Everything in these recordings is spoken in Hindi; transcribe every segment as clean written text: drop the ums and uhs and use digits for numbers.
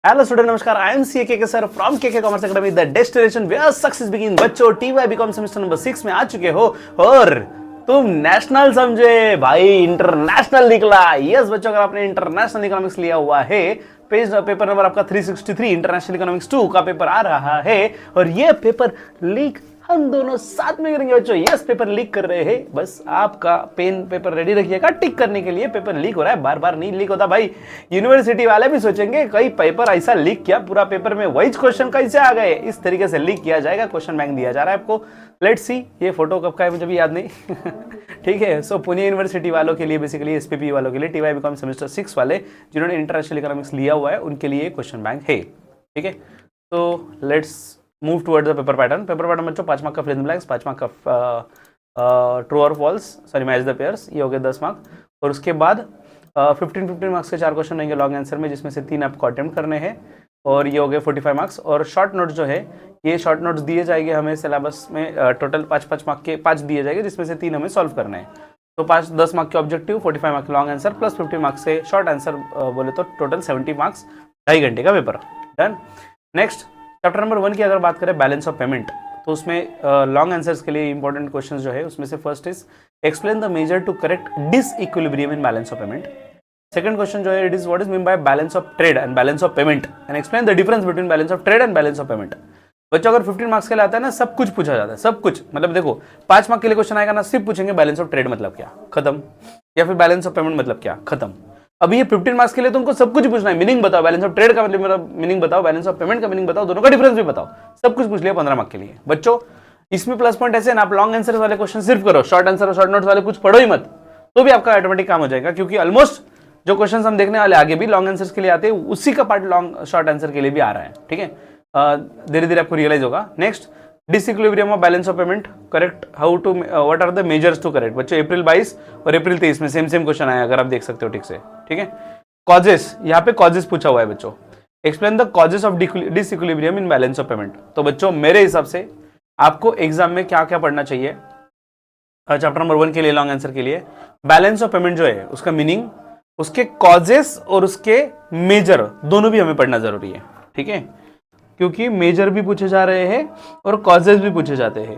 हेलो स्टूडेंट, नमस्कार। आई am C K sir from K commerce academy, the destination where success begin. बच्चों, टीवाई बीकॉम सेमेस्टर नंबर 6 में आ चुके हो और तुम नेशनल समझे भाई, इंटरनेशनल निकला। यस बच्चों, अगर आपने इंटरनेशनल इकोनॉमिक्स लिया हुआ है, पेपर नंबर आपका 363 इंटरनेशनल इकोनॉमिक्स 2 का पेपर आ रहा है और ये पेपर लीक हम दोनों साथ में करेंगे बच्चों। यस, पेपर लीक कर रहे हैं, बस आपका पेन पेपर रेडी रखिएगा टिक करने के लिए। पेपर लीक हो रहा है, बार बार नहीं लीक होता भाई। यूनिवर्सिटी वाले भी सोचेंगे कई पेपर ऐसा लीक किया, पूरा पेपर में वही क्वेश्चन कैसे आ गए। इस तरीके से लीक किया जाएगा, क्वेश्चन बैंक दिया जा रहा है आपको। लेट्स सी, ये फोटो कब का है मुझे भी याद नहीं ठीक है। सो पुणे यूनिवर्सिटी वालों के लिए, बेसिकली एसपीपी वालों के लिए, टीवाई बीकॉम सेमेस्टर 6 वाले जिन्होंने इंटरनेशनल इकोनॉमिक्स लिया हुआ है, उनके लिए क्वेश्चन बैंक है। ठीक है, तो let's move towards the paper pattern. Paper pattern बच्चों 5 मार्क का fill in the blanks, 5 mark का ट्रू और false, sorry match the pairs, ये हो गए 10 मार्क। और उसके बाद 15 मार्क्स के 4 क्वेश्चन रहेंगे लॉन्ग आंसर में, जिसमें से 3 आपको अटेम्प्ट करने हैं और ये हो गए 45 मार्क्स। और शॉर्ट नोट्स जो है, ये शॉर्ट नोट्स दिए जाएंगे हमें सिलेबस में, टोटल 5 मार्क के 5 दिए जाएंगे, जिसमें से 3 हमें सॉल्व करने हैं। तो 10 मार्क के objective, 45 mark long answer plus 50 marks से शॉर्ट आंसर बोले तो टोटल 70 मार्क्स, 2.5 घंटे का paper. Done. Next chapter number 1 की अगर बात करें, बैलेंस ऑफ पेमेंट, तो उसमें लॉन्ग आंसर्स के लिए इंपॉर्टेंट क्वेश्चंस जो है, उसमें से first is explain the major to correct disequilibrium in balance of payment. Second question जो है, it is what is mean by balance of trade and balance of payment and explain the difference between balance of trade and balance of payment. बच्चों अगर 15 मार्क्स के लिए आता है ना, सब कुछ पूछा जाता है, सब कुछ। मतलब देखो, 5 मार्क के लिए क्वेश्चन आएगा ना, सिर्फ पूछेंगे बैलेंस ऑफ ट्रेड मतलब क्या, खत्म, या फिर बैलेंस ऑफ पेमेंट मतलब क्या, खत्म। अभी ये 15 मार्क्स के लिए तुमको सब कुछ पूछना है। मीनिंग बताओ, बैलेंस ऑफ ट्रेड का मीनिंग बताओ, बैलेंस ऑफ पेमेंट का मीनिंग बताओ, दोनों का डिफरेंस भी बताओ। सब कुछ पूछ लिया 15 मार्क के लिए। बच्चों इसमें प्लस पॉइंट ऐसे ना, आप लॉन्ग आंसर वाले क्वेश्चन सिर्फ करो, शॉर्ट आंसर और शॉर्ट नोट्स वाले कुछ पढ़ो ही मत, तो भी आपका ऑटोमेटिक काम हो जाएगा। क्योंकि ऑलमोस्ट जो क्वेश्चन हम देखने वाले आगे भी लॉन्ग आंसर के लिए आते हैं, उसी का पार्ट लॉन्ग शॉर्ट आंसर के लिए भी आ रहा है। ठीक है, धीरे धीरे आपको रियलाइज होगा। Next, disequilibrium of balance of payment, correct how to, what are the measures to correct. बच्चों अप्रैल 22 और अप्रैल 23 में सेम क्वेश्चन आया, अगर आप देख सकते हो ठीक से। ठीक है, कॉजेस, यहाँ पे कॉजेस पूछा हुआ है बच्चों। Explain the causes of disequilibrium in balance of payment. तो बच्चों मेरे हिसाब से आपको एग्जाम में क्या क्या पढ़ना चाहिए चैप्टर नंबर 1 के लिए, लॉन्ग आंसर के लिए, बैलेंस ऑफ पेमेंट जो है उसका मीनिंग, उसके कॉजेस और उसके मेजर दोनों भी हमें पढ़ना जरूरी है। ठीक है, क्योंकि मेजर भी पूछे जा रहे हैं और कॉजेस भी पूछे जाते हैं।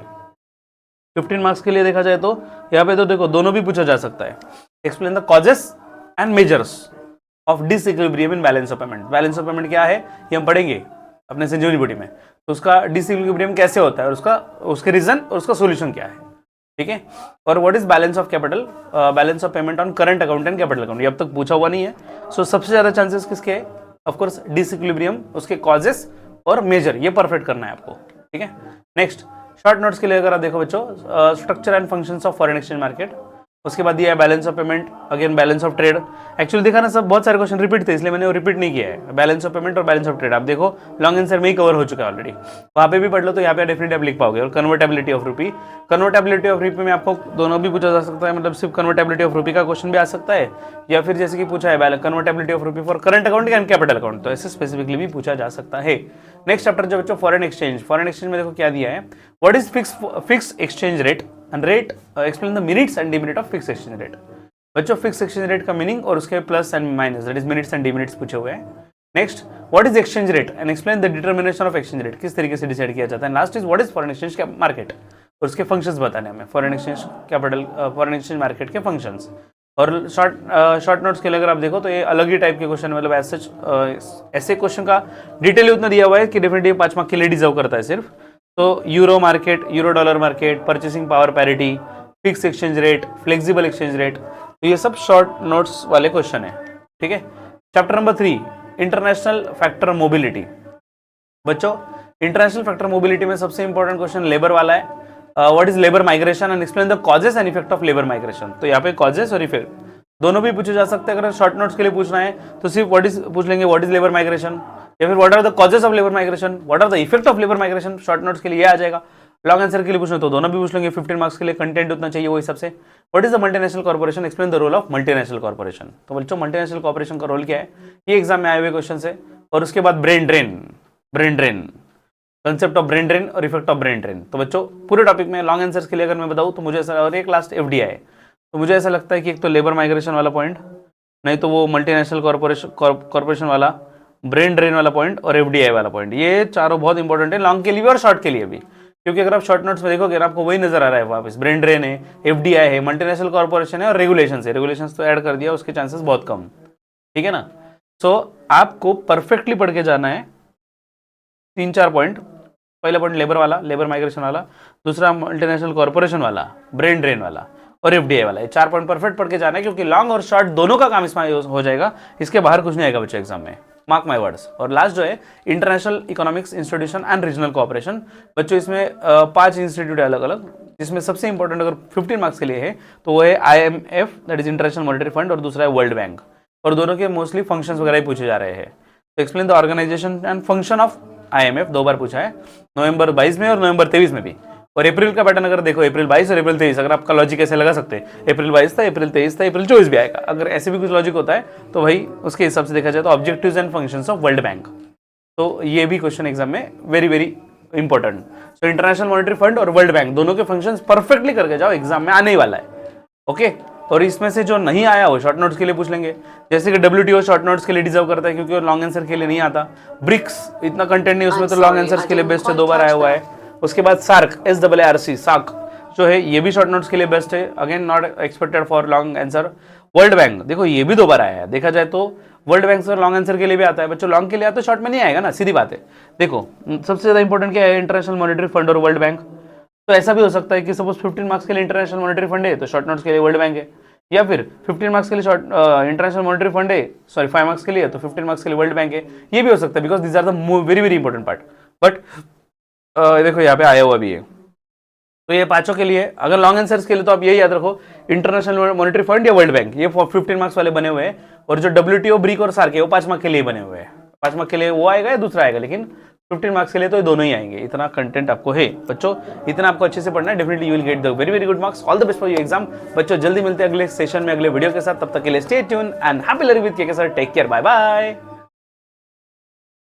15 मार्क्स के लिए देखा जाए तो यहाँ पे तो देखो दोनों भी पूछा जा सकता है। Explain the causes and measures of disequilibrium in balance of payment. Balance of payment क्या है ये हम पढ़ेंगे अपने संजीवनी बॉडी में, तो उसका डिसइक्विलिब्रियम कैसे होता है और उसके रीजन और उसका सोल्यूशन क्या है। ठीक है, और what is balance of capital, balance of payment on current account and capital account, ये अब तक पूछा हुआ नहीं है। सो सबसे ज्यादा चांसेस किसके है, ऑफकोर्स डिसइक्विलिब्रियम, उसके कॉजेस और मेजर, ये परफेक्ट करना है आपको। ठीक है, नेक्स्ट शॉर्ट नोट्स के लिए अगर आप देखो बच्चों, structure and functions of foreign exchange market, उसके बाद दिया है balance of payment, again balance of trade. Actually देखा ना, सब बहुत सारे क्वेश्चन रिपीट थे, इसलिए मैंने वो रिपीट नहीं किया है। बैलेंस ऑफ पेमेंट और बैलेंस ऑफ ट्रेड आप देखो लॉन्ग आंसर में ही कवर हो चुका है ऑलरेडी, वहां पे भी पढ़ लो तो यहाँ पे डेफिनेटली आप लिख पाओगे। और कन्वर्टेबिलिटी ऑफ रूपी, कन्वर्टेबिलिटी ऑफ रूपी में आपको दोनों भी पूछा जा सकता है, मतलब सिर्फ कन्वर्टेबिलिटी ऑफ रूपी का क्वेश्चन भी आ सकता है, या फिर जैसे कि पूछा है कन्वर्टेबिलिटी ऑफ रूपी for current account and capital account, तो ऐसे स्पेसिफिकली भी पूछा जा सकता है। नेक्स्ट चैप्टर जो बच्चों फॉरेन एक्सचेंज, फॉरेन एक्सचेंज में देखो क्या दिया है, what is fix exchange rate and rate, explain the merits and demerit of fix exchange rate. बच्चों फिक्स एक्सचेंज रेट का मीनिंग और उसके plus and minus, that is merits and demerits पूछे हुए हैं। Next, what is exchange rate and explain the determination of exchange rate, किस तरीके से डिसाइड किया जाता है। Last is what is foreign exchange market और उसके फंक्शंस बताने हमें, foreign exchange capital, foreign exchange market के फंक्शंस। और शॉर्ट नोट्स के लिए अगर आप देखो तो ये अलग ही टाइप के क्वेश्चन, मतलब ऐसे क्वेश्चन का डिटेल उतना दिया हुआ है कि डेफिनेटली 5 मार्क के लिए डिजर्व करता है सिर्फ। तो euro market, euro dollar market, purchasing power parity, fix exchange rate, flexible exchange rate, तो ये सब शॉर्ट नोट्स वाले क्वेश्चन है। ठीक है, chapter number 3 international factor mobility. बच्चों इंटरनेशनल फैक्टर मोबिलिटी में सबसे इंपॉर्टेंट क्वेश्चन लेबर वाला है। What is labour migration and explain the causes and effect of labour migration. तो यहाँ पे कॉजेस और इफेक्ट दोनों भी पूछे जा सकते हैं। अगर शॉर्ट नोट्स के लिए पूछना है तो सिर्फ व्हाट इज पूछ लेंगे, व्हाट इज लेबर माइग्रेशन, या फिर what are the causes of labour migration, what are the effect of labour migration. Short notes के लिए आ जाएगा। लॉन्ग आंसर के लिए पूछना तो दोनों भी पूछ लेंगे। 15 मार्क्स के लिए कंटेंट उतना चाहिए वो हिसाब से। What is the multinational corporation, explain the role of multinational corporation. तो बच्चों मल्टीनेशनल कॉर्पोरेशन का रोल क्या है, ये एग्जाम में आए हुए क्वेश्चन है। और उसके बाद brain drain, concept of brain drain और इफेक्ट ऑफ ब्रेन ड्रेन। तो बच्चों पूरे टॉपिक में लॉन्ग आंसर्स के लिए अगर मैं बताऊं तो मुझे ऐसा, और एक लास्ट एफडीआई है, तो मुझे ऐसा लगता है कि एक तो लेबर माइग्रेशन वाला पॉइंट, नहीं तो वो मल्टीनेशनल कॉर्पोरेशन वाला, ब्रेन ड्रेन वाला पॉइंट और एफडीआई वाला पॉइंट, ये चारों बहुत इंपॉर्टेंट है लॉन्ग के लिए भी और शॉर्ट के लिए भी, क्योंकि अगर आप शॉर्ट नोट्स में देखोगे ना आपको वही नजर आ रहा है वापस, ब्रेन ड्रेन है, एफडीआई है, मल्टीनेशनल कॉर्पोरेशन है और रेगुलेशन है। रेगुलेशन तो ऐड कर दिया, उसके चांसेस बहुत कम, ठीक है ना। सो आपको परफेक्टली पढ़ के जाना है 3-4 पॉइंट। पहला पॉइंट लेबर वाला, लेबर माइग्रेशन वाला, दूसरा मल्टीनेशनल कॉर्पोरेशन वाला, ब्रेन ड्रेन वाला और एफडीआई वाला, ये 4 पॉइंट परफेक्ट पढ़ के जाना है, क्योंकि लॉन्ग और शॉर्ट दोनों का काम इसमें हो जाएगा, इसके बाहर कुछ नहीं आएगा बच्चों एग्जाम में, मार्क माय वर्ड्स। और लास्ट जो है international economics institution and regional cooperation, बच्चों इसमें 5 इंस्टीट्यूट है अलग अलग, जिसमें सबसे इंपॉर्टेंट अगर 15 मार्क्स के लिए है तो वो है IMF, that is international monetary fund, और दूसरा है वर्ल्ड बैंक, और दोनों के मोस्टली फंक्शंस वगैरह ही पूछे जा रहे हैं। तो explain the organisation and function of IMF 2 बार पूछा है, नवंबर 22 में और नवंबर 23 में भी। और अप्रैल का पैटर्न अगर देखो, अप्रैल 22 और अप्रैल 23, अगर आपका लॉजिक ऐसे लगा सकते हैं, अप्रैल 22 था, अप्रैल 23 था, अप्रैल 24 भी आएगा, अगर ऐसे भी कुछ लॉजिक होता है तो भाई उसके हिसाब से देखा जाए तो objectives and functions of world bank, तो ये भी क्वेश्चन एग्जाम में very very important. So international monetary fund और वर्ल्ड बैंक दोनों के फंक्शंस परफेक्टली करके जाओ, एग्जाम में आने ही वाला है, ओके। और इसमें से जो नहीं आया वो शॉर्ट नोट्स के लिए पूछ लेंगे, जैसे कि WTO शॉर्ट नोट्स के लिए डिजर्व करता है, क्योंकि वो लॉन्ग आंसर के लिए नहीं आता। ब्रिक्स इतना कंटेंट नहीं उसमें, तो लॉन्ग आंसर्स के लिए बेस्ट है, 2 बार आया हुआ है। उसके बाद सार्क, SAARC सार्क जो है, ये भी शॉर्ट नोट्स के लिए बेस्ट है, again not expected for long answer. World bank देखो, ये भी 2 बार आया है, देखा जाए तो वर्ल्ड बैंक से लॉन्ग आंसर के लिए भी आता है बच्चों, लॉन्ग के लिए आता है, शॉर्ट में नहीं आएगा ना, सीधी बात है। देखो सबसे ज्यादा इंपॉर्टेंट क्या है, इंटरनेशनल मॉनेटरी फंड और वर्ल्ड बैंक। तो ऐसा भी हो सकता है कि सपोज 15 मार्क्स के लिए इंटरनेशनल मॉनेटरी फंड है तो शॉर्ट नोट्स के लिए वर्ल्ड बैंक है, या फिर 15 मार्क्स के लिए शॉर्ट इंटरनेशनल मॉनेटरी फंड है, सॉरी 5 मार्क्स के लिए तो 15 मार्क्स के लिए वर्ल्ड बैंक है, ये भी हो सकता है, because these are the very very important part. But देखो यहाँ पे आया हुआ भी है, तो ये 5 के लिए अगर लॉन्ग आंसर्स के लिए तो आप यही याद रखो, इंटरनेशनल मॉनेटरी फंड या वर्ल्ड बैंक, ये 15 मार्क्स वाले बने हुए हैं, और जो WTO, ब्रिक और सार्क है वो 5 मार्क्स के लिए बने हुए हैं, 5 मार्क्स के लिए वो आएगा या दूसरा आएगा, लेकिन 15 मार्क्स के लिए तो ये दोनों ही आएंगे। इतना कंटेंट आपको है बच्चों, इतना आपको अच्छे से पढ़ना है, definitely you will get the very very good marks. All the best for your exam बच्चों, जल्दी मिलते हैं अगले सेशन में अगले वीडियो के साथ, तब तक के लिए stay tune and happy learning with KK sir, take care, bye bye.